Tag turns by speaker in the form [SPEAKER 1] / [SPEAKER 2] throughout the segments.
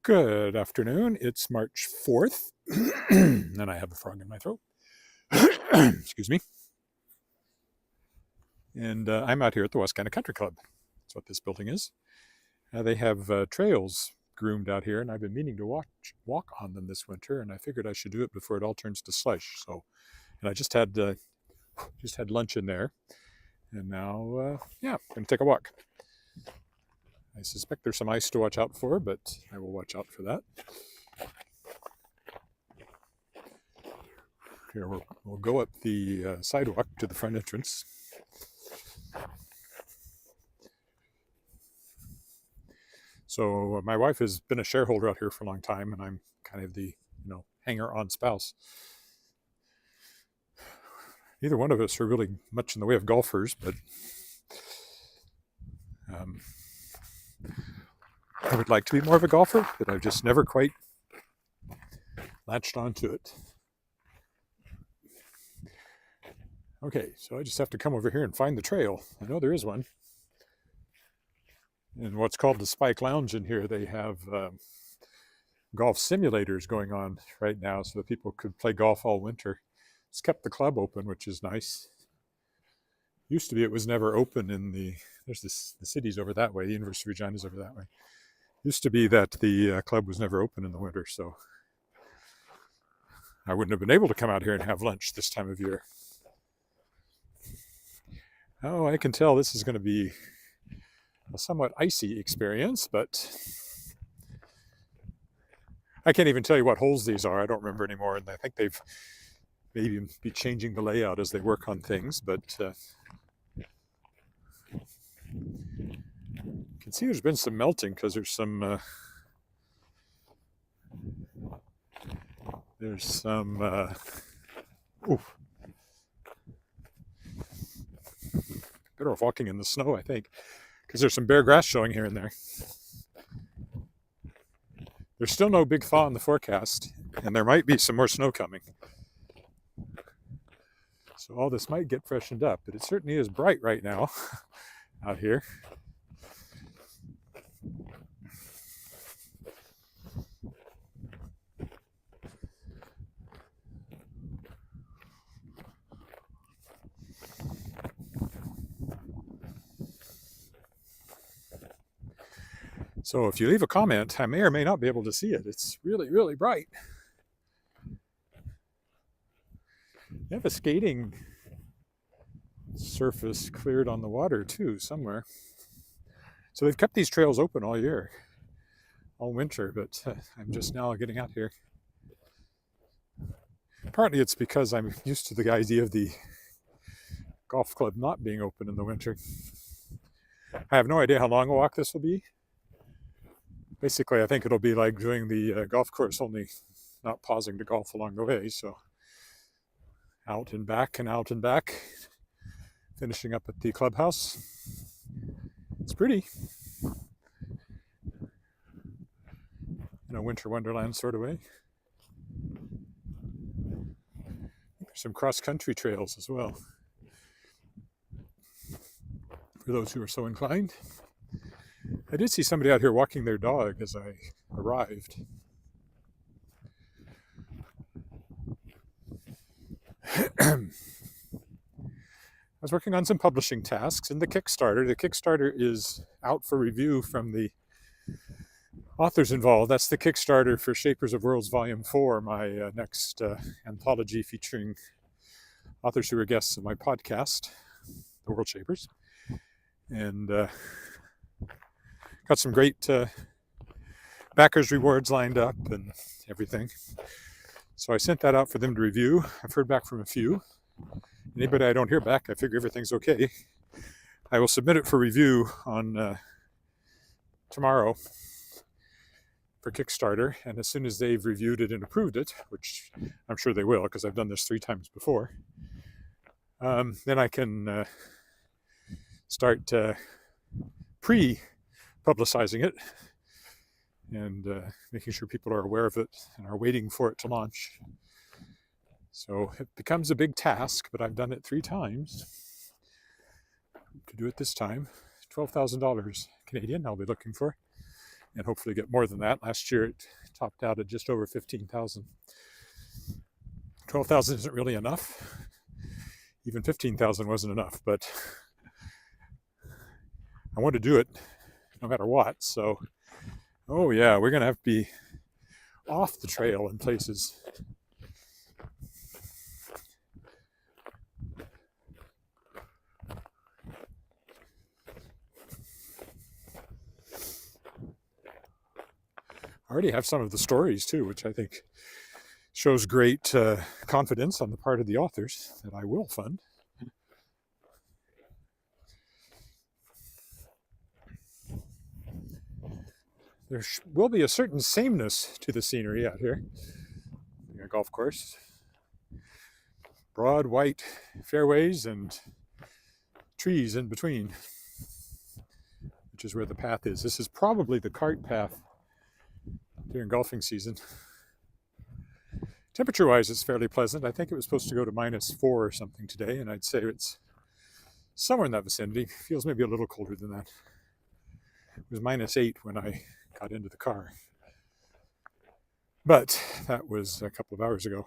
[SPEAKER 1] Good afternoon. It's March 4th, and I have a frog in my throat. Excuse me. And I'm out here at the Wascana Country Club. That's what this building is. They have trails groomed out here, and I've been meaning to walk on them this winter, and I figured I should do it before it all turns to slush. And I just had lunch in there, and now, I'm going to take a walk. I suspect there's some ice to watch out for, but I will watch out for that. Here we'll go up the sidewalk to the front entrance. So my wife has been a shareholder out here for a long time, and I'm kind of the hanger-on spouse. Neither one of us are really much in the way of golfers, but I would like to be more of a golfer, but I've just never quite latched onto it. Okay, so I just have to come over here and find the trail. I know there is one. In what's called the Spike Lounge in here, they have golf simulators going on right now so that people could play golf all winter. It's kept the club open, which is nice. Used to be it was never open in the city's over that way, the University of Regina's over that way. Used to be that the club was never open in the winter, so I wouldn't have been able to come out here and have lunch this time of year. Oh, I can tell this is going to be a somewhat icy experience, but I can't even tell you what holes these are. I don't remember anymore, and I think they've maybe be changing the layout as they work on things, but you can see there's been some melting because there's some better off walking in the snow, I think, because there's some bare grass showing here and there. There's still no big thaw in the forecast, and there might be some more snow coming. So all this might get freshened up, but it certainly is bright right now out here. So if you leave a comment, I may or may not be able to see it. It's really, really bright. You have a skating surface cleared on the water too, somewhere. So they've kept these trails open all year, all winter, but I'm just now getting out here. Partly it's because I'm used to the idea of the golf club not being open in the winter. I have no idea how long a walk this will be. Basically, I think it'll be like doing the golf course, only not pausing to golf along the way. So out and back and out and back, finishing up at the clubhouse. It's pretty. In a winter wonderland sort of way. There's some cross-country trails as well, for those who are so inclined. I did see somebody out here walking their dog as I arrived. I was working on some publishing tasks in the Kickstarter. The Kickstarter is out for review from the authors involved. That's the Kickstarter for Shapers of Worlds Volume 4, my next anthology featuring authors who are guests of my podcast, The World Shapers. And got some great backers rewards lined up and everything. So I sent that out for them to review. I've heard back from a few. Anybody I don't hear back, I figure everything's okay. I will submit it for review on tomorrow for Kickstarter, and as soon as they've reviewed it and approved it, which I'm sure they will because I've done this 3 times before, then I can start pre-publicizing it and making sure people are aware of it and are waiting for it to launch. So it becomes a big task, but I've done it 3 times. To do it this time, $12,000 Canadian I'll be looking for. and hopefully get more than that. Last year it topped out at just over 15,000. 12,000 isn't really enough. Even 15,000 wasn't enough, but I want to do it no matter what. So, oh yeah, we're going to have to be off the trail in places. I already have some of the stories too, which I think shows great confidence on the part of the authors that I will fund. There will be a certain sameness to the scenery out here. A golf course. Broad white fairways and trees in between, which is where the path is. This is probably the cart path during golfing season. Temperature-wise, it's fairly pleasant. I think it was supposed to go to -4 or something today, and I'd say it's somewhere in that vicinity. Feels maybe a little colder than that. It was -8 when I got into the car. But that was a couple of hours ago.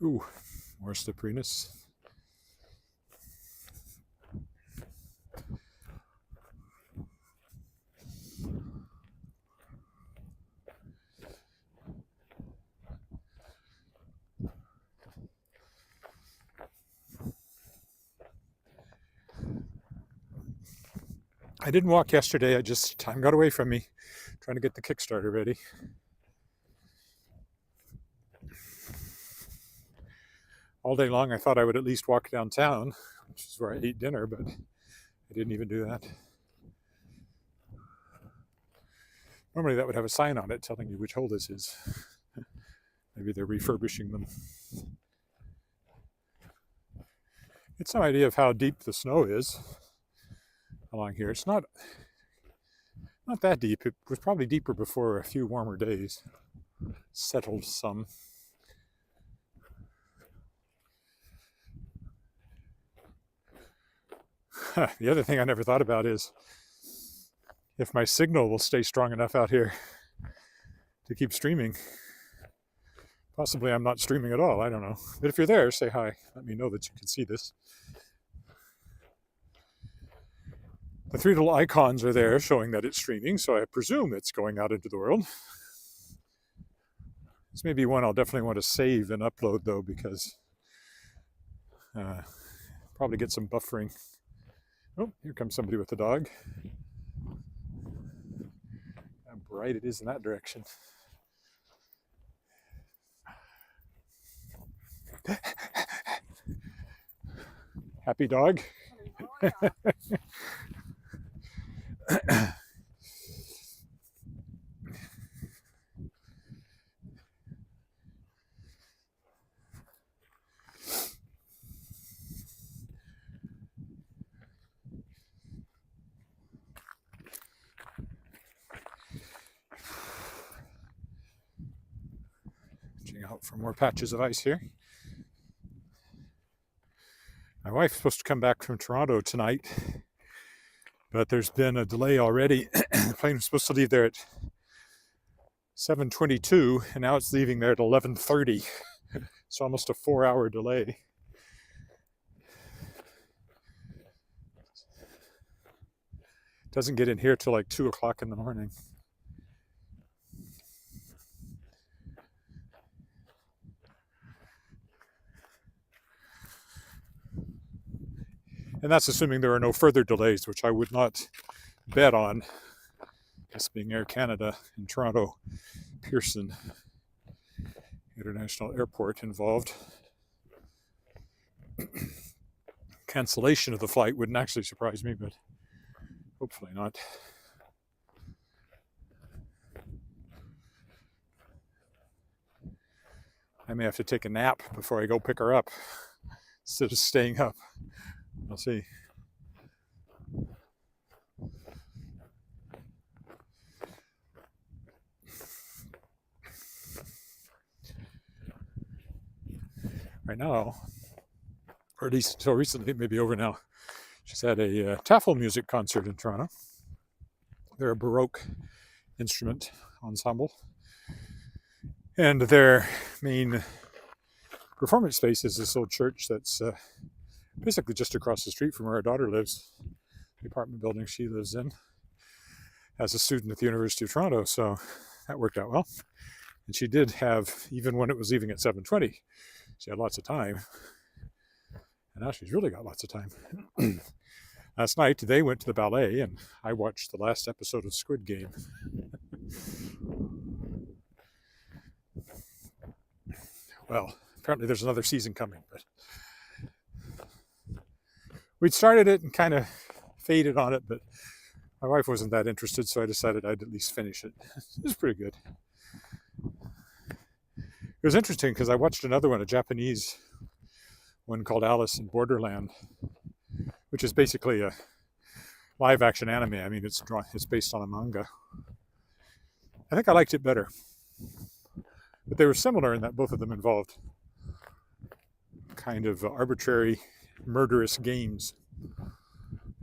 [SPEAKER 1] Ooh, more slipperiness. I didn't walk yesterday. Time got away from me trying to get the Kickstarter ready. All day long I thought I would at least walk downtown, which is where I ate dinner, but I didn't even do that. Normally that would have a sign on it telling you which hole this is. Maybe they're refurbishing them. It's some idea of how deep the snow is along here. It's not that deep. It was probably deeper before a few warmer days. Settled some. The other thing I never thought about is if my signal will stay strong enough out here to keep streaming. Possibly I'm not streaming at all, I don't know. But if you're there, say hi. Let me know that you can see this. The 3 little icons are there showing that it's streaming, so I presume it's going out into the world. This may be one I'll definitely want to save and upload though, because probably get some buffering. Oh, here comes somebody with a dog. How bright it is in that direction. Happy dog. Watching out for more patches of ice here. My wife's supposed to come back from Toronto tonight, but there's been a delay already. The plane was supposed to leave there at 7:22, and now it's leaving there at 11:30. It's almost a 4-hour delay. It doesn't get in here till like 2 o'clock in the morning. And that's assuming there are no further delays, which I would not bet on. This being Air Canada in Toronto, Pearson International Airport involved. Cancellation of the flight wouldn't actually surprise me, but hopefully not. I may have to take a nap before I go pick her up instead of staying up. We'll see. right now, or at least until recently, it may be over now. She's had a taffel music concert in Toronto. They're a Baroque instrument ensemble, and their main performance space is this old church that's basically just across the street from where our daughter lives, the apartment building she lives in, as a student at the University of Toronto. So that worked out well. And she did have, even when it was leaving at 7:20, she had lots of time. And now she's really got lots of time. Last night, they went to the ballet, and I watched the last episode of Squid Game. Well, apparently there's another season coming, but we'd started it and kind of faded on it, but my wife wasn't that interested, so I decided I'd at least finish it. It was pretty good. It was interesting because I watched another one, a Japanese one called Alice in Borderland, which is basically a live action anime. I mean, it's based on a manga. I think I liked it better. But they were similar in that both of them involved kind of arbitrary, murderous games.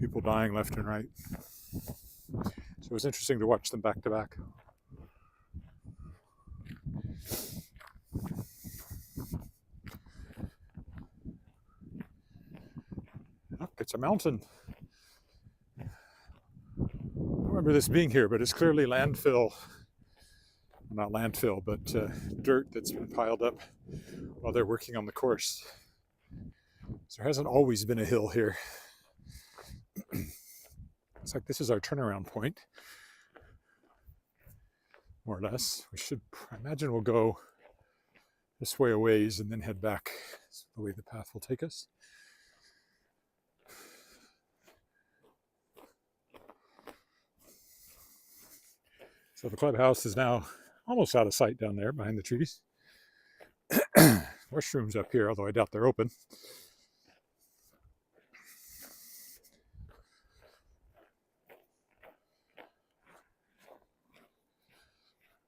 [SPEAKER 1] People dying left and right. So it was interesting to watch them back to back. Look, it's a mountain. I don't remember this being here, but it's clearly landfill. Not landfill, but dirt that's been piled up while they're working on the course. So there hasn't always been a hill here. It's like this is our turnaround point, more or less. I imagine we'll go this way a ways and then head back. That's the way the path will take us. So the clubhouse is now almost out of sight down there behind the trees. Washrooms up here, although I doubt they're open.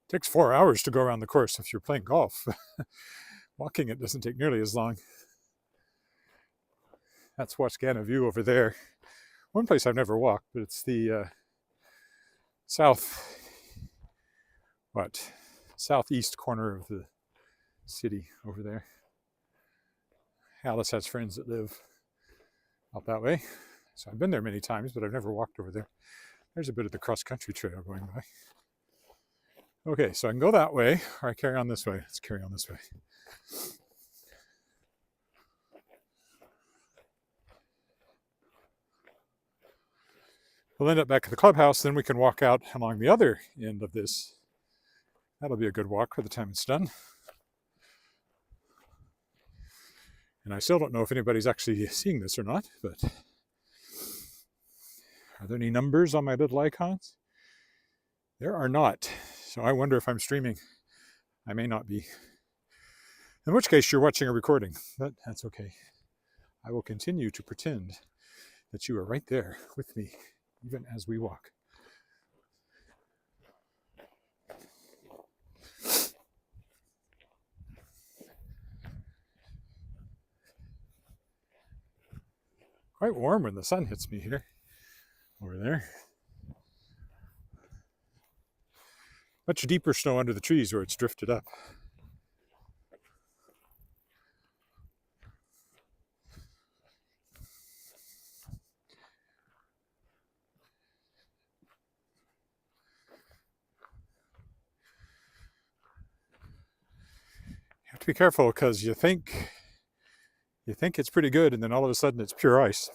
[SPEAKER 1] It takes 4 hours to go around the course if you're playing golf. Walking it doesn't take nearly as long. That's Wascana View over there. One place I've never walked, but it's the southeast corner of the city over there. Alice has friends that live out that way. So I've been there many times, but I've never walked over there. There's a bit of the cross-country trail going by. Okay, so I can go that way, or I carry on this way. Let's carry on this way. We'll end up back at the clubhouse, then we can walk out along the other end of this. That'll be a good walk by the time it's done. And I still don't know if anybody's actually seeing this or not, but are there any numbers on my little icons? There are not. So I wonder if I'm streaming. I may not be. In which case you're watching a recording, but that's okay. I will continue to pretend that you are right there with me, even as we walk. Quite warm when the sun hits me here, over there. Much deeper snow under the trees where it's drifted up. You have to be careful because you think it's pretty good, and then all of a sudden it's pure ice.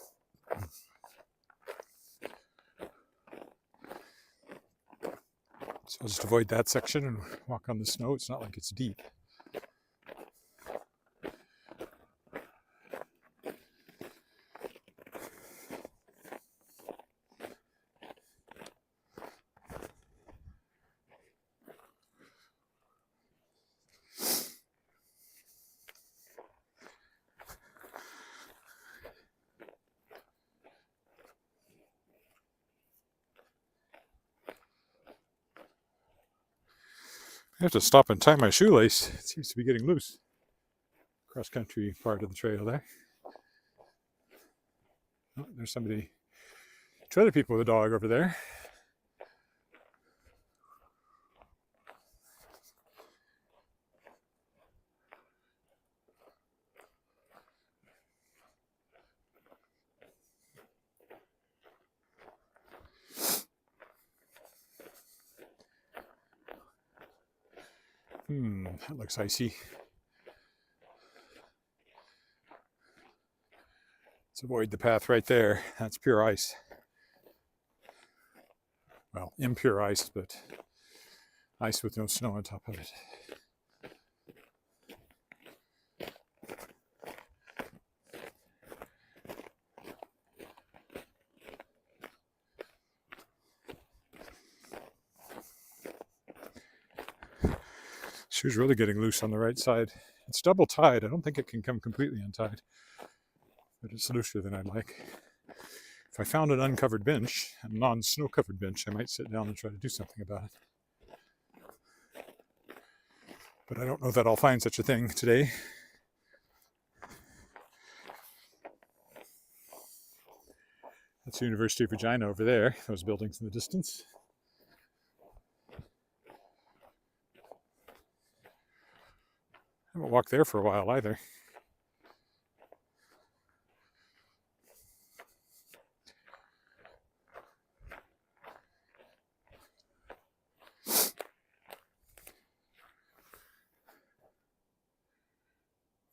[SPEAKER 1] So I'll just avoid that section and walk on the snow. It's not like it's deep. I have to stop and tie my shoelace. It seems to be getting loose. cross-country part of the trail there. Oh, there's somebody, two other people with a dog over there. That looks icy. Let's avoid the path right there. That's pure ice. Well, impure ice, but ice with no snow on top of it. Shoe's really getting loose on the right side. It's double tied. I don't think it can come completely untied, but it's looser than I'd like. If I found an uncovered bench, a non-snow covered bench, I might sit down and try to do something about it. But I don't know that I'll find such a thing today. That's the University of Regina over there, those buildings in the distance. I haven't walked there for a while either.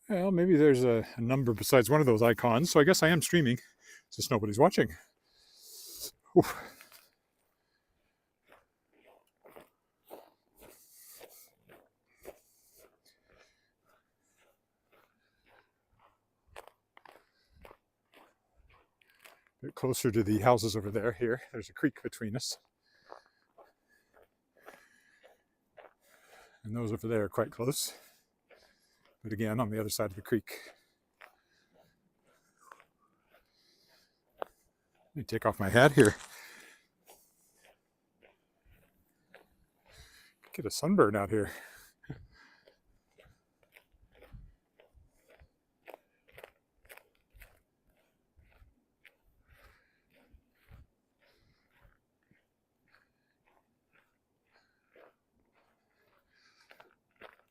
[SPEAKER 1] Well, maybe there's a number besides one of those icons, so I guess I am streaming. Just nobody's watching. Oof. A bit closer to the houses over there. Here, there's a creek between us. And those over there are quite close. But again, on the other side of the creek. Let me take off my hat here. Get a sunburn out here.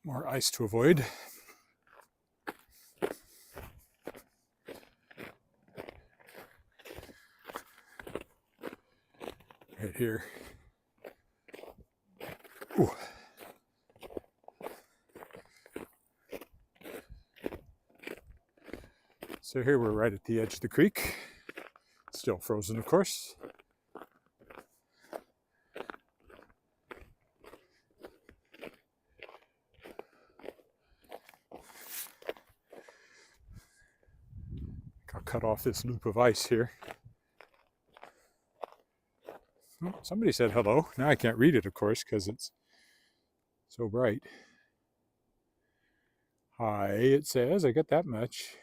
[SPEAKER 1] More ice to avoid. Right here. Ooh. So here we're right at the edge of the creek. Still frozen, of course. I'll cut off this loop of ice here. Oh, somebody said hello. Now I can't read it, of course, because it's so bright. Hi, it says. I get that much.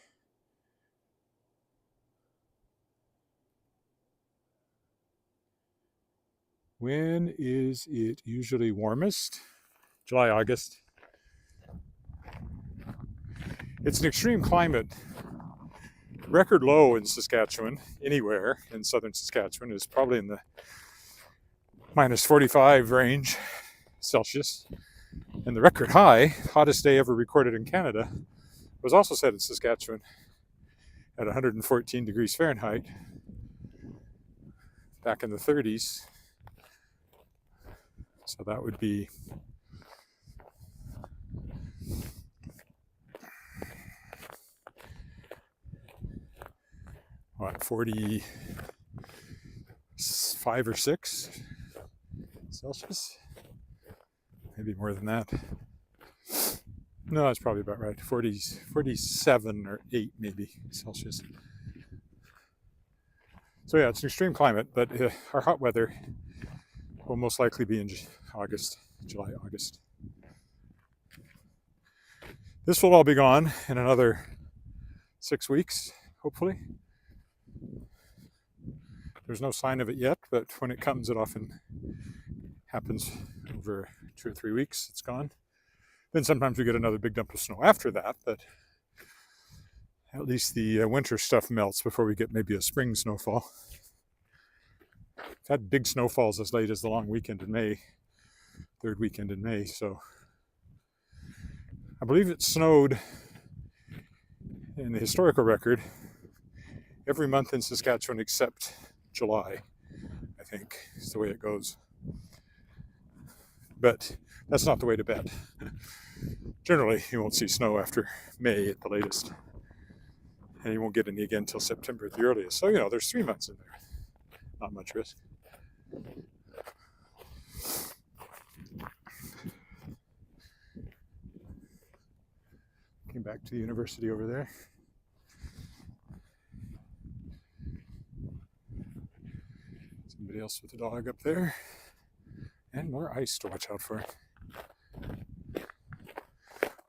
[SPEAKER 1] When is it usually warmest? July, August. It's an extreme climate. Record low in Saskatchewan, anywhere in southern Saskatchewan, is probably in the minus 45 range Celsius. And the record high, hottest day ever recorded in Canada, was also set in Saskatchewan at 114 degrees Fahrenheit back in the 30s. So that would be what, 45 or 6 Celsius? Maybe more than that. No, that's probably about right. 47 or 8 maybe Celsius. So yeah, it's an extreme climate, but our hot weather will most likely be in July, August. This will all be gone in another 6 weeks, hopefully. There's no sign of it yet, but when it comes, it often happens over 2 or 3 weeks. It's gone. Then sometimes we get another big dump of snow after that, but at least the winter stuff melts before we get maybe a spring snowfall. We've had big snowfalls as late as the long weekend in May, third weekend in May, so I believe it snowed in the historical record every month in Saskatchewan except July, I think is the way it goes. But that's not the way to bet. Generally, you won't see snow after May at the latest, and you won't get any again until September at the earliest. So, there's 3 months in there. Not much risk. Came back to the university over there. Somebody else with a dog up there. And more ice to watch out for.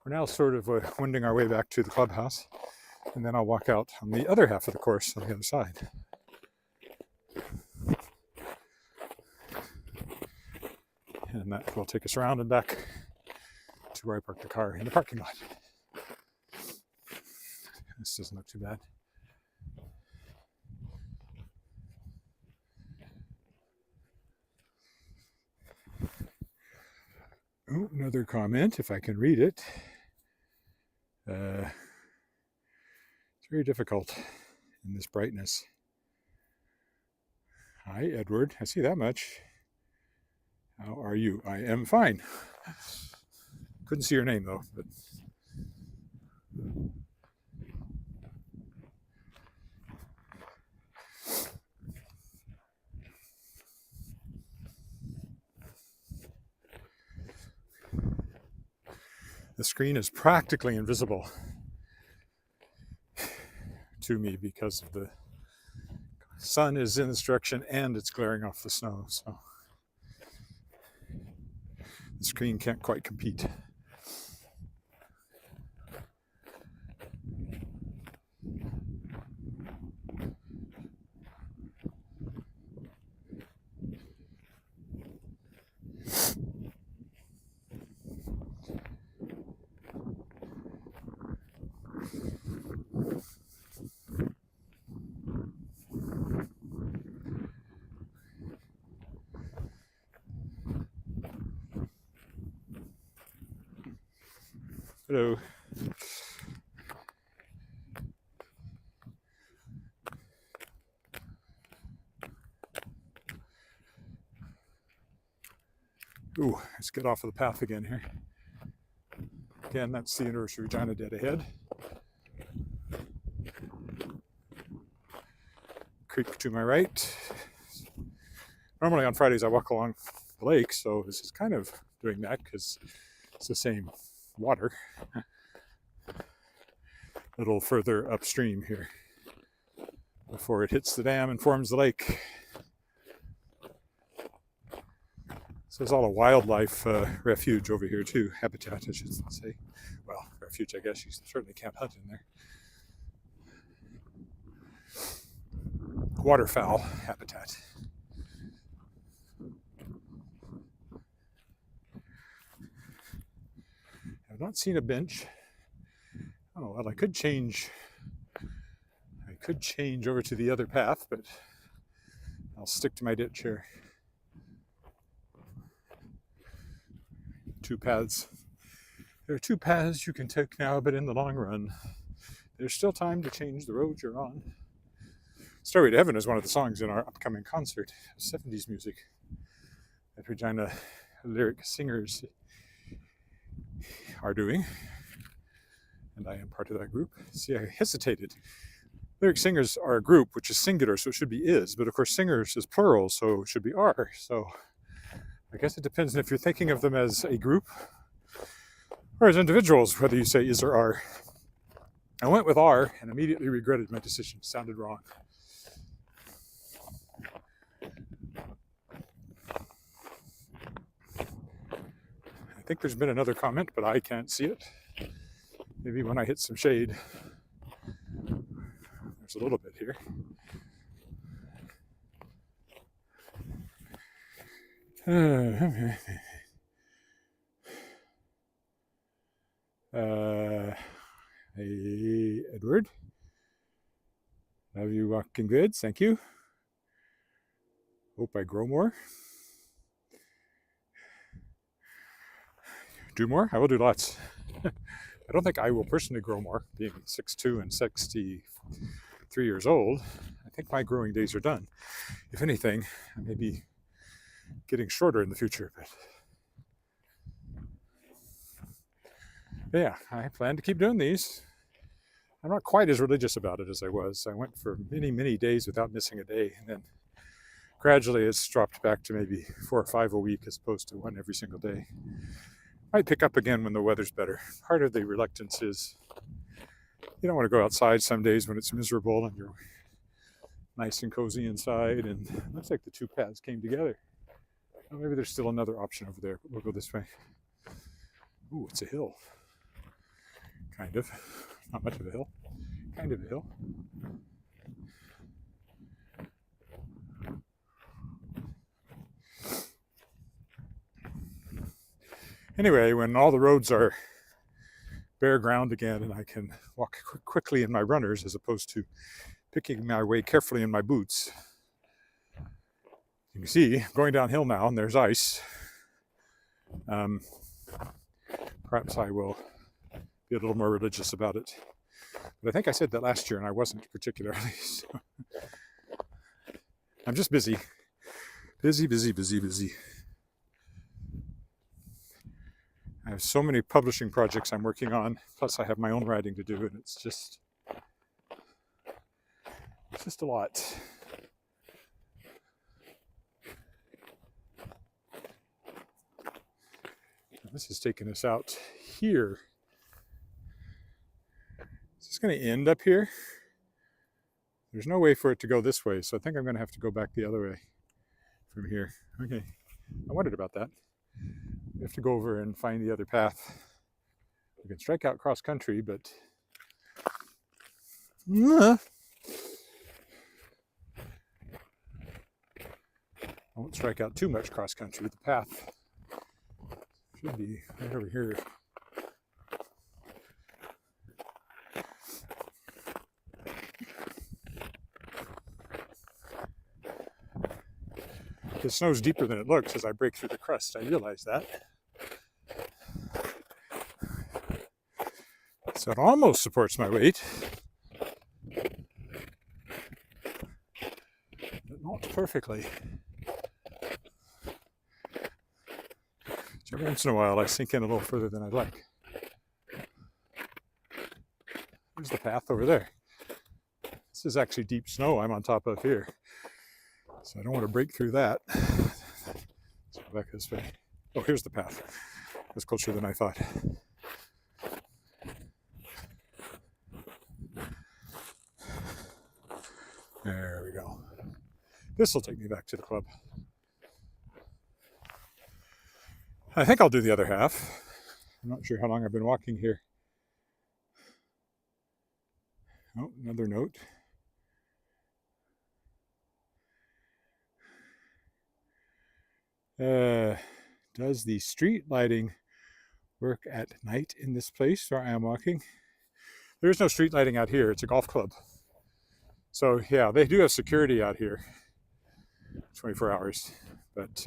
[SPEAKER 1] We're now sort of wending our way back to the clubhouse, and then I'll walk out on the other half of the course on the other side. And that will take us around and back to where I parked the car in the parking lot. This doesn't look too bad. Oh, another comment, if I can read it. It's very difficult in this brightness. Hi, Edward. I see that much. How are you? I am fine. Couldn't see your name, though. But the screen is practically invisible to me because of the sun is in this direction and it's glaring off the snow, so the screen can't quite compete. Hello. Ooh, let's get off of the path again here. Again, that's the University of Regina dead ahead. Creek to my right. Normally on Fridays I walk along the lake, so this is kind of doing that because it's the same water. A little further upstream here before it hits the dam and forms the lake. So there's all a wildlife refuge over here too, habitat I should say. Well, refuge I guess, you certainly can't hunt in there. Waterfowl habitat. I've not seen a bench. Oh, well, I could change over to the other path, but I'll stick to my ditch here. Two paths. There are two paths you can take now, but in the long run, there's still time to change the road you're on. Stairway to Heaven is one of the songs in our upcoming concert, 70s music that Regina lyric singers are doing, and I am part of that group. See, I hesitated. Lyric singers are a group, which is singular, so it should be is, but of course singers is plural, so it should be are. So I guess it depends on if you're thinking of them as a group or as individuals, whether you say is or are. I went with are and immediately regretted my decision. It sounded wrong. I think there's been another comment, but I can't see it. Maybe when I hit some shade. There's a little bit here. Hey, Edward. Have you walking good? Thank you. Hope I grow more. Do more? I will do lots. I don't think I will personally grow more, being 6'2" and 63 years old. I think my growing days are done. If anything, I may be getting shorter in the future. But yeah, I plan to keep doing these. I'm not quite as religious about it as I was. I went for many, many days without missing a day, and then gradually it's dropped back to maybe 4 or 5 a week as opposed to 1 every single day. Might pick up again when the weather's better. Part of the reluctance is you don't want to go outside some days when it's miserable and you're nice and cozy inside, and it looks like the 2 paths came together. Well, maybe there's still another option over there, but we'll go this way. Ooh, it's a hill. Kind of. Not much of a hill. Kind of a hill. Anyway, when all the roads are bare ground again and I can walk quickly in my runners as opposed to picking my way carefully in my boots, you can see I'm going downhill now and there's ice. Perhaps I will be a little more religious about it. But I think I said that last year and I wasn't particularly. So I'm just busy. Busy. I have so many publishing projects I'm working on, plus I have my own writing to do, and it's just a lot. And this has taken us out here. Is this going to end up here? There's no way for it to go this way, so I think I'm going to have to go back the other way from here. Okay, I wondered about that. We have to go over and find the other path. We can strike out cross country, but I won't strike out too much cross country. The path should be right over here. The snow's deeper than it looks as I break through the crust. I realize that. So it almost supports my weight, but not perfectly. So every once in a while I sink in a little further than I'd like. There's the path over there. This is actually deep snow I'm on top of here. So I don't want to break through that. Let's go back this way. Oh, here's the path. It was closer than I thought. There we go. This will take me back to the club. I think I'll do the other half. I'm not sure how long I've been walking here. Oh, another note. Does the street lighting work at night in this place where I am walking? There is no street lighting out here. It's a golf club. So yeah, they do have security out here 24 hours. But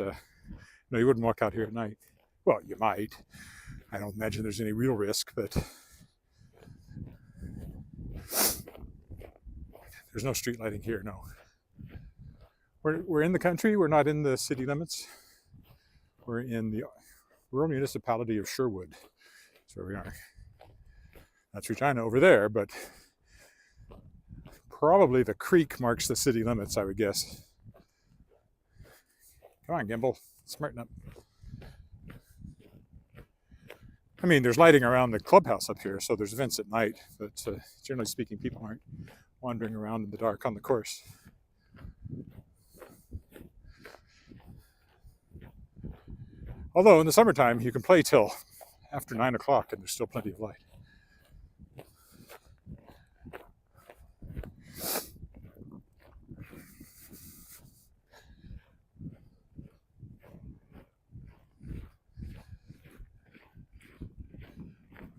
[SPEAKER 1] no, you wouldn't walk out here at night. Well, you might. I don't imagine there's any real risk, but there's no street lighting here, no. We're in the country. We're not in the city limits. We're in the rural municipality of Sherwood. That's where we are. That's Regina over there, but probably the creek marks the city limits, I would guess. Come on, Gimbal. Smarten up. I mean, there's lighting around the clubhouse up here, so there's events at night, but generally speaking, people aren't wandering around in the dark on the course. Although in the summertime, you can play till after 9 o'clock and there's still plenty of light.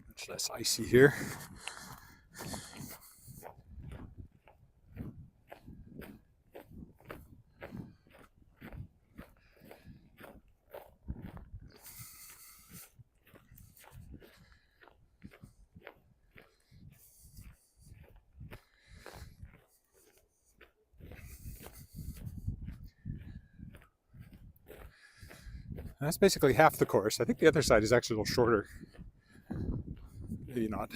[SPEAKER 1] Much less icy here. And that's basically half the course. I think the other side is actually a little shorter. Maybe not.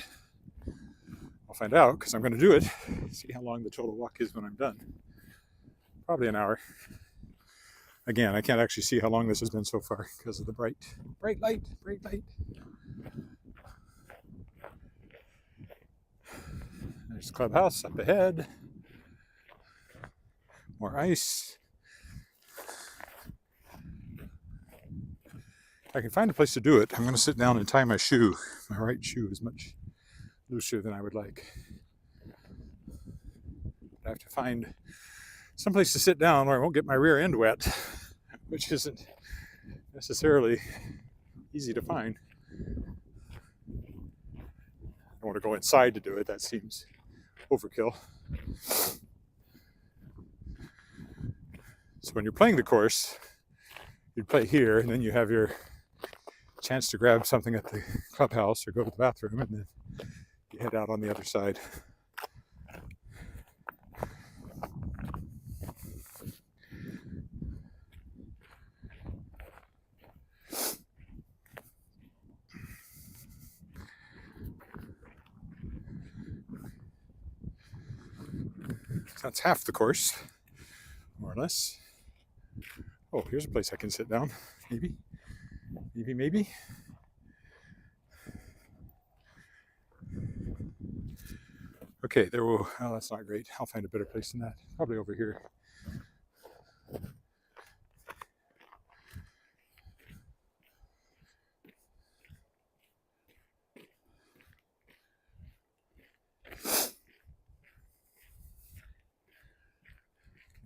[SPEAKER 1] I'll find out because I'm going to do it. See how long the total walk is when I'm done. Probably an hour. Again, I can't actually see how long this has been so far because of the bright light. There's the clubhouse up ahead. More ice. If I can find a place to do it, I'm going to sit down and tie my shoe. My right shoe is much looser than I would like. I have to find some place to sit down where I won't get my rear end wet, which isn't necessarily easy to find. I don't want to go inside to do it. That seems overkill. So when you're playing the course, you play here, and then you have your chance to grab something at the clubhouse or go to the bathroom, and then you head out on the other side. That's half the course, more or less. Oh, here's a place I can sit down. Maybe. Okay, there will. Oh, that's not great. I'll find a better place than that. Probably over here.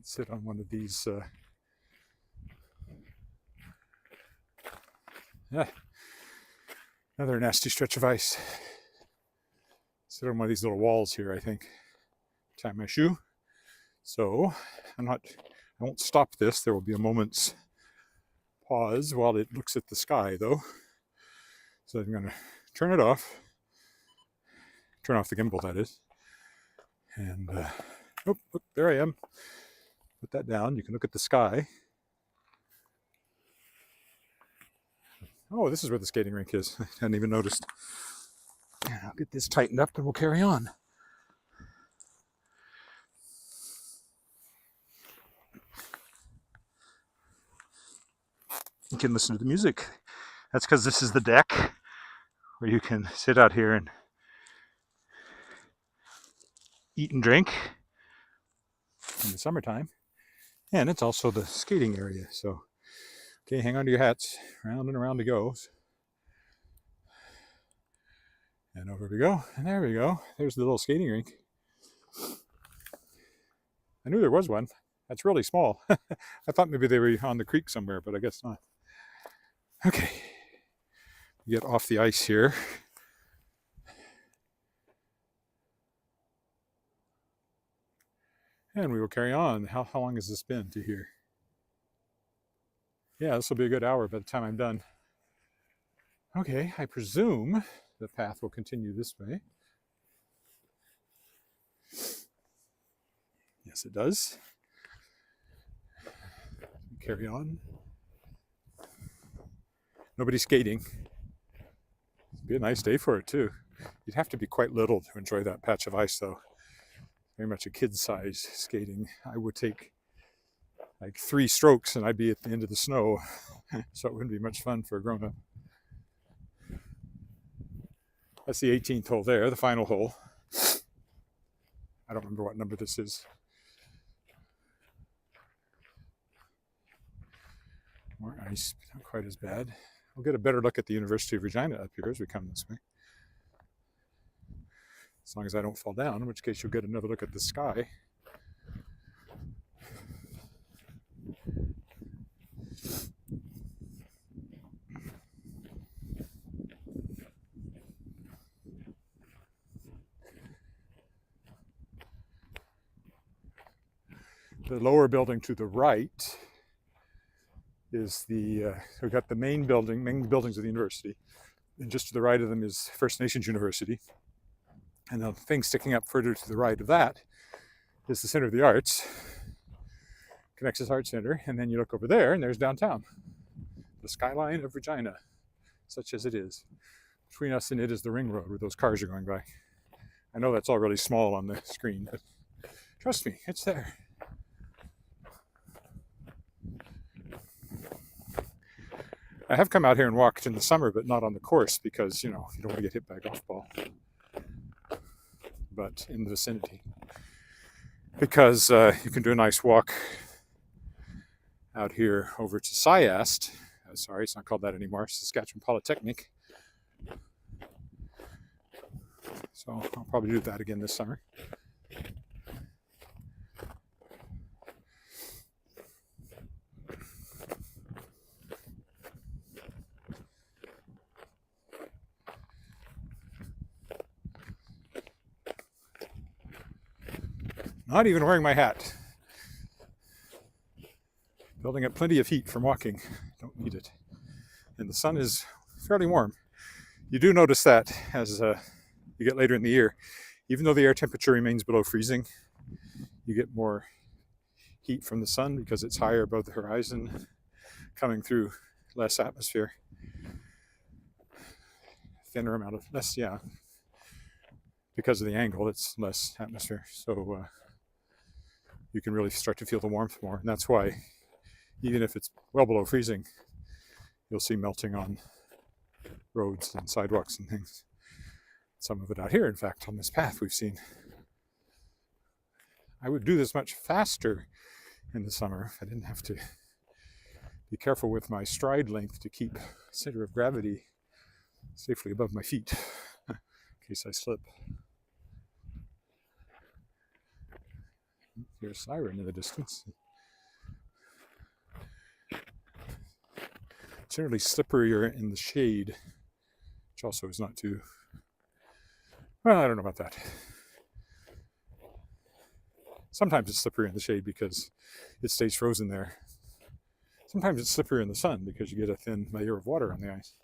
[SPEAKER 1] Sit on one of these. Another nasty stretch of ice. Sit on one of these little walls here, I think. Tie my shoe. So I won't stop this. There will be a moment's pause while it looks at the sky, though. So I'm going to turn it off. Turn off the gimbal, that is. And there I am. Put that down. You can look at the sky. Oh, this is where the skating rink is. I hadn't even noticed. I'll get this tightened up and we'll carry on. You can listen to the music. That's because this is the deck where you can sit out here and eat and drink in the summertime. And it's also the skating area. So, okay, hang on to your hats. Round and around it goes. And over we go. And there we go. There's the little skating rink. I knew there was one. That's really small. I thought maybe they were on the creek somewhere, but I guess not. Okay. Get off the ice here. And we will carry on. How long has this been to here? Yeah, this will be a good hour by the time I'm done. Okay, I presume the path will continue this way. Yes, it does. Carry on. Nobody's skating. It'd be a nice day for it, too. You'd have to be quite little to enjoy that patch of ice, though. Very much a kid's size skating. I would take like 3 strokes and I'd be at the end of the snow. So it wouldn't be much fun for a grown-up. That's the 18th hole there, the final hole. I don't remember what number this is. More ice, but not quite as bad. We'll get a better look at the University of Regina up here as we come this way. As long as I don't fall down, in which case you'll get another look at the sky. The lower building to the right is we've got the main buildings of the university. And just to the right of them is First Nations University. And the thing sticking up further to the right of that is the Center of the Arts, Connexus Art Center. And then you look over there and there's downtown. the skyline of Regina, such as it is. Between us and it is the ring road where those cars are going by. I know that's all really small on the screen, but trust me, it's there. I have come out here and walked in the summer, but not on the course because, you don't want to get hit by a golf ball. But in the vicinity. Because you can do a nice walk out here over to SciAst. Sorry, it's not called that anymore. Saskatchewan Polytechnic. So I'll probably do that again this summer. Not even wearing my hat. Building up plenty of heat from walking. Don't need it. And the sun is fairly warm. You do notice that as you get later in the year, even though the air temperature remains below freezing, you get more heat from the sun because it's higher above the horizon, coming through less atmosphere. Thinner amount of, less, yeah. Because of the angle, it's less atmosphere. So you can really start to feel the warmth more. And that's why, even if it's well below freezing, you'll see melting on roads and sidewalks and things. Some of it out here, in fact, on this path we've seen. I would do this much faster in the summer if I didn't have to be careful with my stride length to keep center of gravity safely above my feet in case I slip. Here's a siren in the distance. Generally slipperier in the shade, which also is not too, well, I don't know about that. Sometimes it's slippery in the shade because it stays frozen there. Sometimes it's slippery in the sun because you get a thin layer of water on the ice.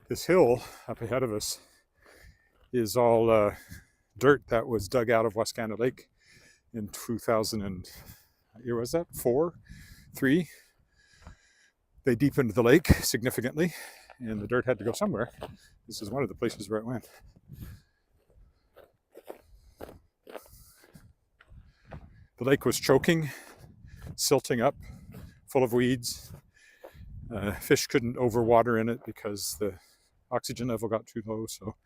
[SPEAKER 1] This hill up ahead of us is all dirt that was dug out of Wascana Lake in 2000 and, year was that? 3? They deepened the lake significantly and the dirt had to go somewhere. This is one of the places where it went. The lake was choking, silting up, full of weeds. Fish couldn't overwater in it because the oxygen level got too low, so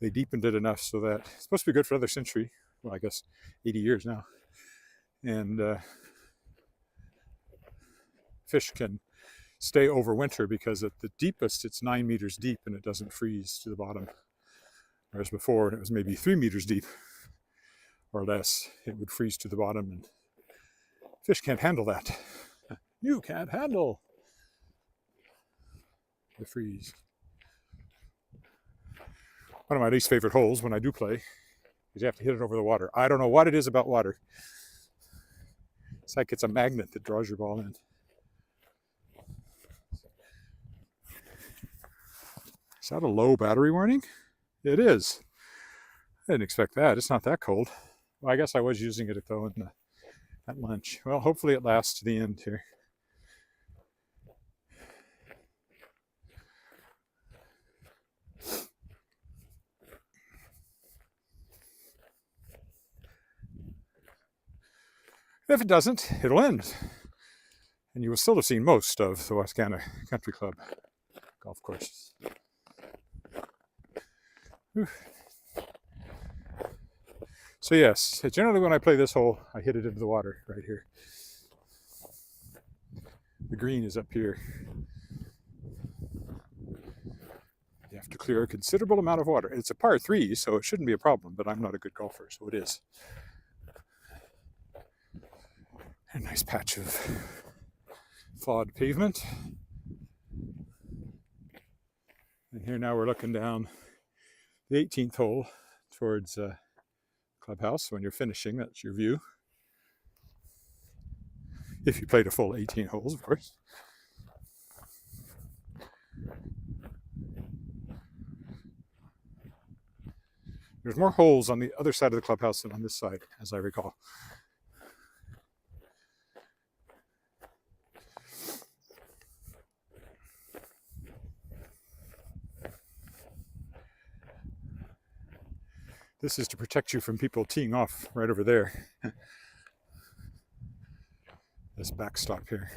[SPEAKER 1] they deepened it enough so that it's supposed to be good for another century. Well, I guess 80 years now. And fish can stay over winter because at the deepest it's 9 meters deep and it doesn't freeze to the bottom. Whereas before it was maybe 3 meters deep or less, it would freeze to the bottom, and fish can't handle that. You can't handle the freeze. One of my least favorite holes when I do play is you have to hit it over the water. I don't know what it is about water. It's like it's a magnet that draws your ball in. Is that a low battery warning? It is. I didn't expect that. It's not that cold. Well, I guess I was using it though at lunch. Well, hopefully it lasts to the end here. If it doesn't, it'll end. And you will still have seen most of the Wascana Country Club golf courses. Whew. So yes, generally when I play this hole, I hit it into the water right here. The green is up here. You have to clear a considerable amount of water. It's a par 3, so it shouldn't be a problem, but I'm not a good golfer, so it is. A nice patch of flawed pavement. And here now we're looking down the 18th hole towards clubhouse. When you're finishing, that's your view. If you played a full 18 holes, of course. There's more holes on the other side of the clubhouse than on this side, as I recall. This is to protect you from people teeing off right over there. This backstop here.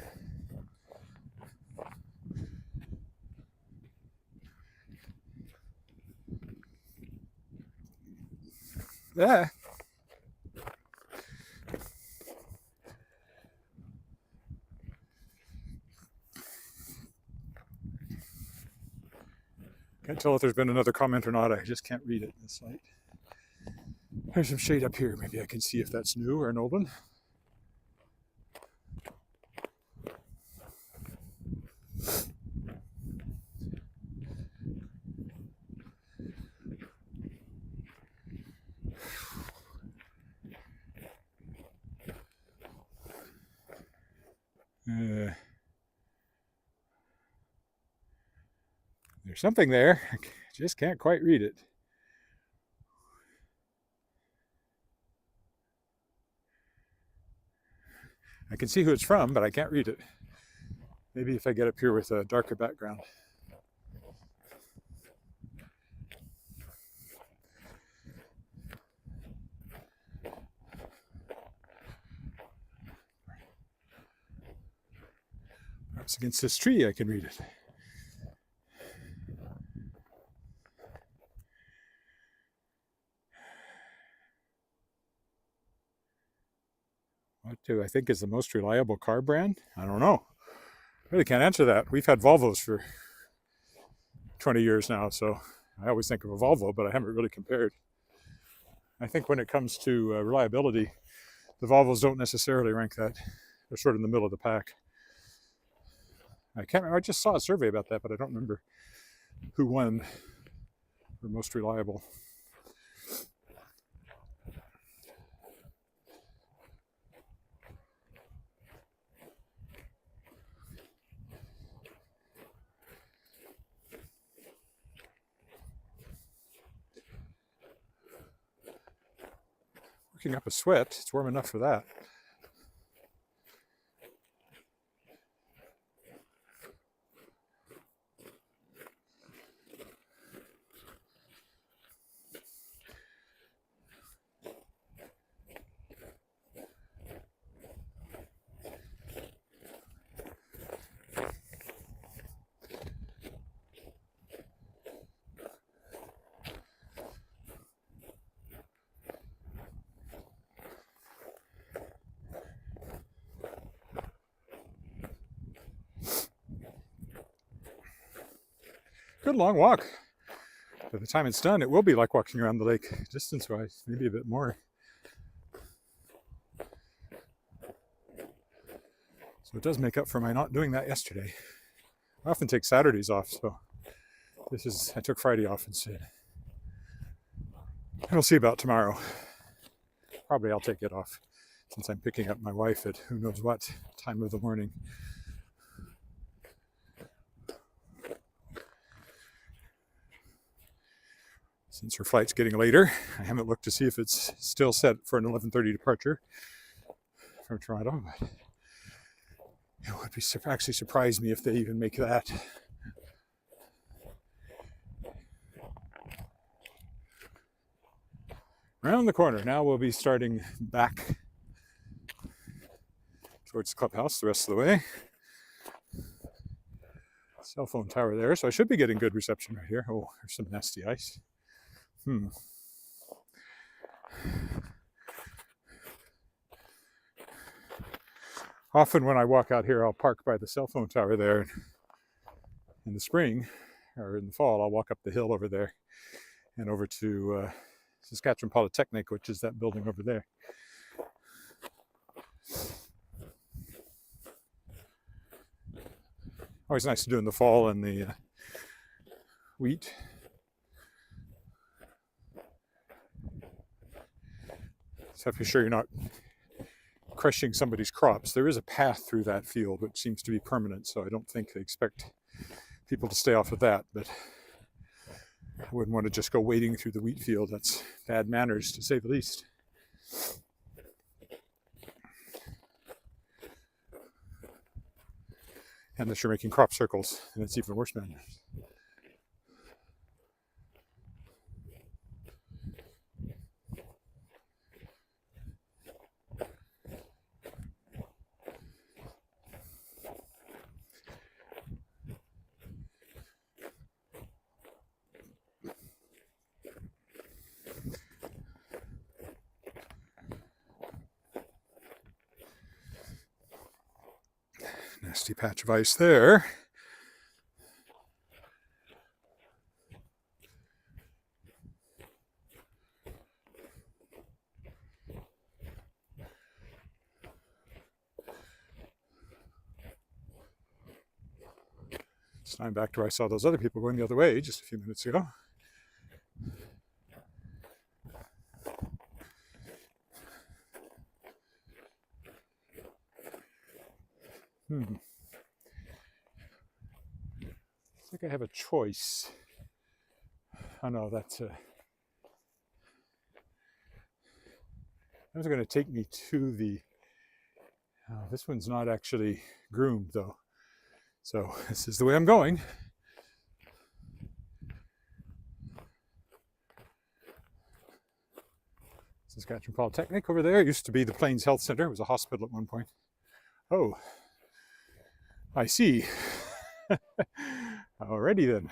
[SPEAKER 1] Yeah. Can't tell if there's been another comment or not. I just can't read it in this light. There's some shade up here. Maybe I can see if that's new or an old one. There's something there. I just can't quite read it. I can see who it's from, but I can't read it. Maybe if I get up here with a darker background. Perhaps against this tree I can read it. What do I think is the most reliable car brand? I don't know. Really can't answer that. We've had Volvos for 20 years now, so I always think of a Volvo, but I haven't really compared. I think when it comes to reliability, the Volvos don't necessarily rank that. They're sort of in the middle of the pack. I just saw a survey about that, but I don't remember who won for most reliable. Working up a sweat. It's warm enough for that. Good long walk. By the time it's done, it will be like walking around the lake, distance-wise, maybe a bit more. So it does make up for my not doing that yesterday. I often take Saturdays off, so I took Friday off instead. And we'll see about tomorrow. Probably I'll take it off, since I'm picking up my wife at who knows what time of the morning. Since her flight's getting later, I haven't looked to see if it's still set for an 11:30 departure from Toronto, but it would actually surprise me if they even make that. Around the corner. Now we'll be starting back towards the clubhouse the rest of the way. Cell phone tower there, so I should be getting good reception right here. Oh, there's some nasty ice. Often when I walk out here, I'll park by the cell phone tower there. In the spring, or in the fall, I'll walk up the hill over there and over to Saskatchewan Polytechnic, which is that building over there. Always nice to do in the fall and the wheat. So have to be sure you're not crushing somebody's crops. There is a path through that field which seems to be permanent, so I don't think they expect people to stay off of that, but I wouldn't want to just go wading through the wheat field. That's bad manners, to say the least. Unless you're making crop circles, and it's even worse manners. Nasty patch of ice there. It's time back to where I saw those other people going the other way just a few minutes ago. Looks like I have a choice. Oh no, that's that was going to take me to the. This one's not actually groomed though, so this is the way I'm going. Saskatchewan Polytechnic over there. It used to be the Plains Health Center. It was a hospital at one point. Oh, I see. Alrighty then.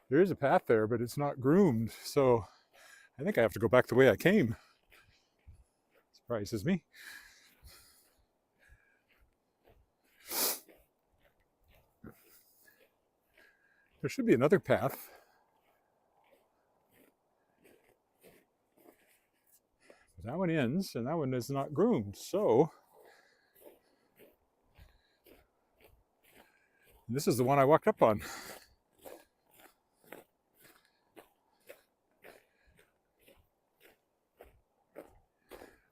[SPEAKER 1] There is a path there, but it's not groomed, so I think I have to go back the way I came. Surprises me. There should be another path. That one ends, and that one is not groomed, so this is the one I walked up on.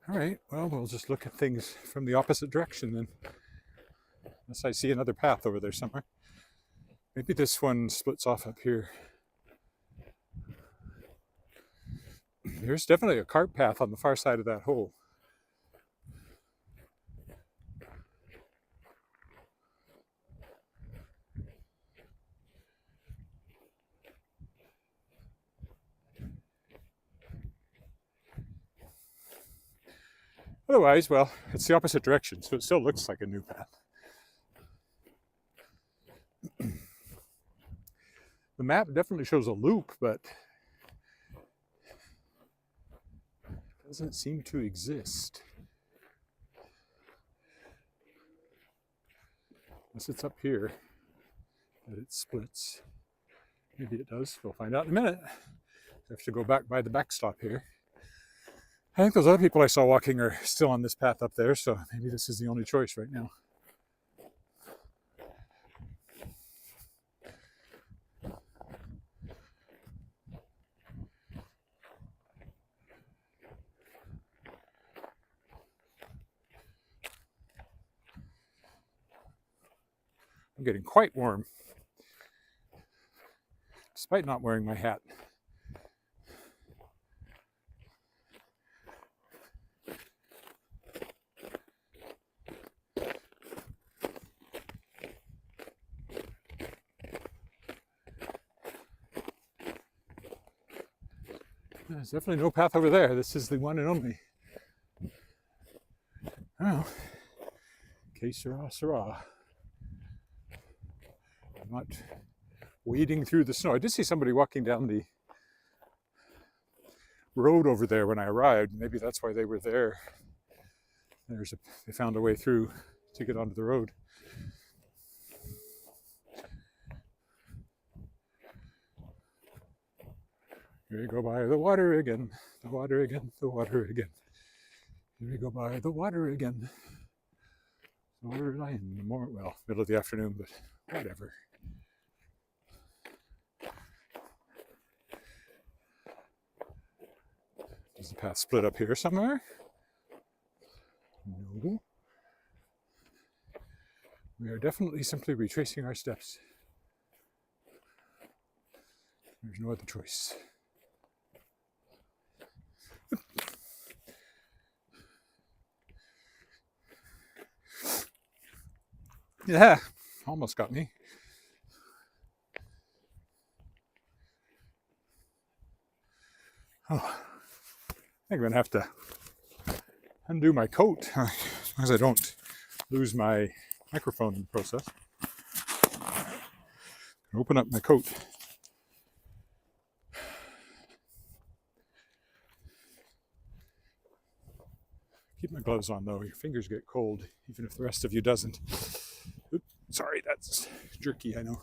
[SPEAKER 1] All right, well, we'll just look at things from the opposite direction then. Unless I see another path over there somewhere. Maybe this one splits off up here. There's definitely a cart path on the far side of that hole. Otherwise, well, it's the opposite direction, so it still looks like a new path. The map definitely shows a loop, but it doesn't seem to exist. Unless it's up here that it splits. Maybe it does. We'll find out in a minute. I have to go back by the backstop here. I think those other people I saw walking are still on this path up there, so maybe this is the only choice right now. I'm getting quite warm, despite not wearing my hat. There's definitely no path over there. This is the one and only. Oh, que sera, sera. I'm not wading through the snow. I did see somebody walking down the road over there when I arrived. Maybe that's why they were there. They found a way through to get onto the road. Here we go by the water again, the water again, the water again. Here we go by the water again. The water in the morning, well, middle of the afternoon, but whatever. Does the path split up here somewhere? No. We are definitely simply retracing our steps. There's no other choice. Yeah, almost got me. Oh, I think I'm going to have to undo my coat, as long as I don't lose my microphone in the process. Open up my coat. Keep my gloves on though. Your fingers get cold, even if the rest of you doesn't. Oops, sorry, that's jerky, I know.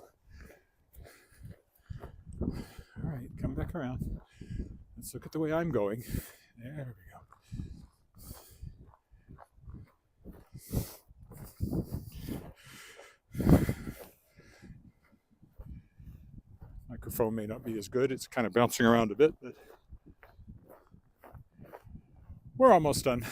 [SPEAKER 1] All right, come back around. Let's look at the way I'm going. There we go. Microphone may not be as good. It's kind of bouncing around a bit, but we're almost done.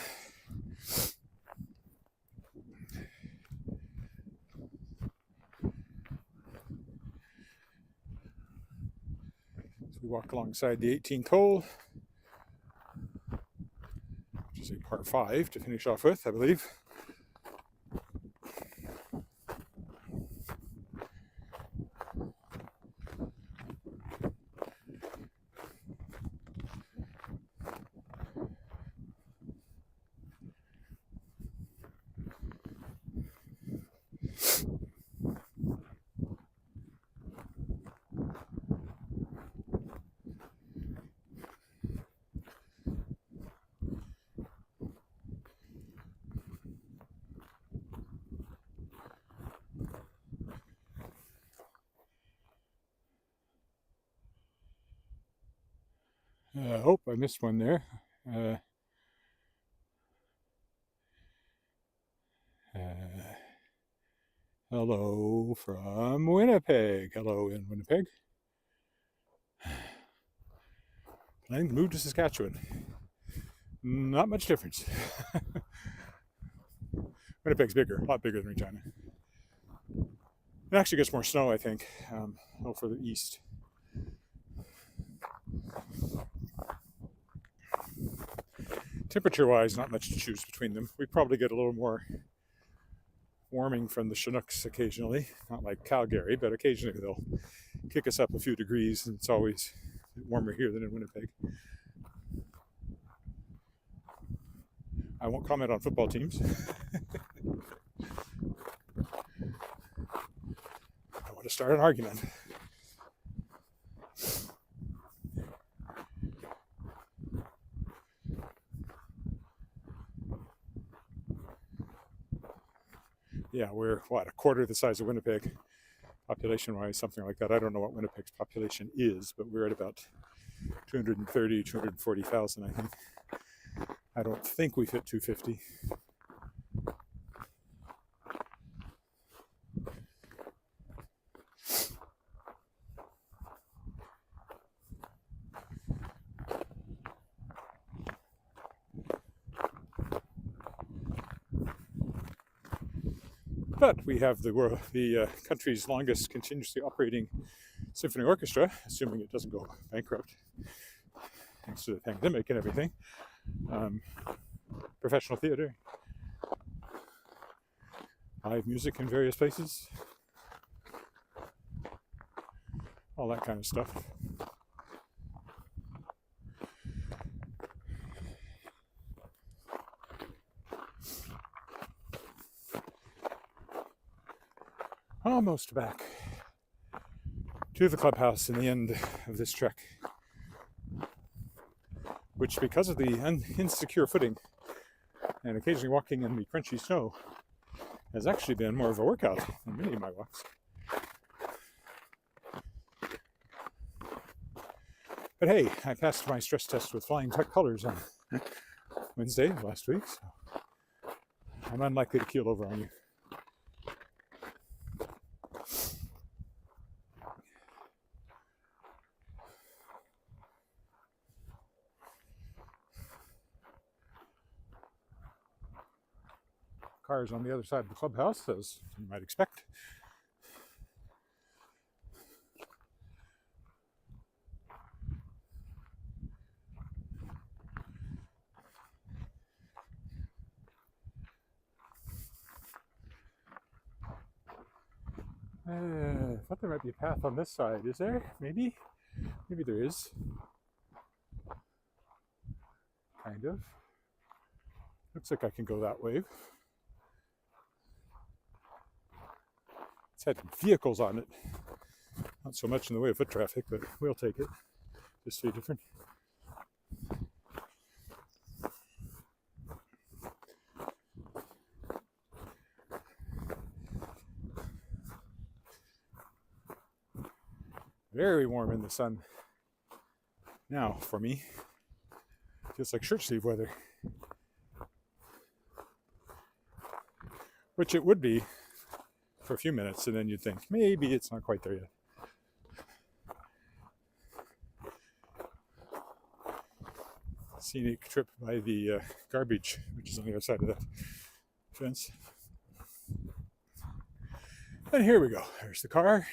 [SPEAKER 1] We walk alongside the 18th hole, which is a par 5 to finish off with, I believe. Oh, I missed one there. Hello from Winnipeg. Hello in Winnipeg. Planning to move to Saskatchewan. Not much difference. Winnipeg's bigger, a lot bigger than Regina. It actually gets more snow, I think, a little further east. Temperature-wise, not much to choose between them. We probably get a little more warming from the Chinooks occasionally, not like Calgary, but occasionally they'll kick us up a few degrees, and it's always warmer here than in Winnipeg. I won't comment on football teams. I want to start an argument. Yeah, we're, what, a quarter the size of Winnipeg, population-wise, something like that. I don't know what Winnipeg's population is, but we're at about 230, 240,000, I think. I don't think we fit 250. But we have the country's longest continuously operating symphony orchestra, assuming it doesn't go bankrupt, thanks to the pandemic and everything. Professional theater, live music in various places, all that kind of stuff. Almost back to the clubhouse in the end of this trek, which, because of the insecure footing and occasionally walking in the crunchy snow, has actually been more of a workout than many of my walks. But hey, I passed my stress test with flying colors on Wednesday of last week, so I'm unlikely to keel over on you. Cars on the other side of the clubhouse, as you might expect. I thought there might be a path on this side. Is there? Maybe? Maybe there is. Kind of. Looks like I can go that way. It's had vehicles on it. Not so much in the way of foot traffic, but we'll take it. Just so different. Very warm in the sun now for me. Feels like shirt sleeve weather. Which it would be for a few minutes, and then you'd think maybe it's not quite there yet. Scenic trip by the garbage, which is on the other side of the fence. And here we go. There's the car.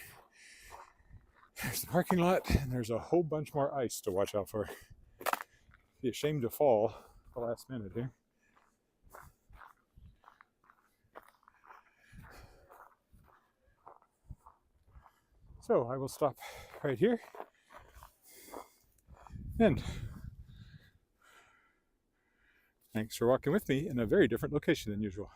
[SPEAKER 1] There's the parking lot, and there's a whole bunch more ice to watch out for. Be ashamed to fall at the last minute here. So I will stop right here. And thanks for walking with me in a very different location than usual.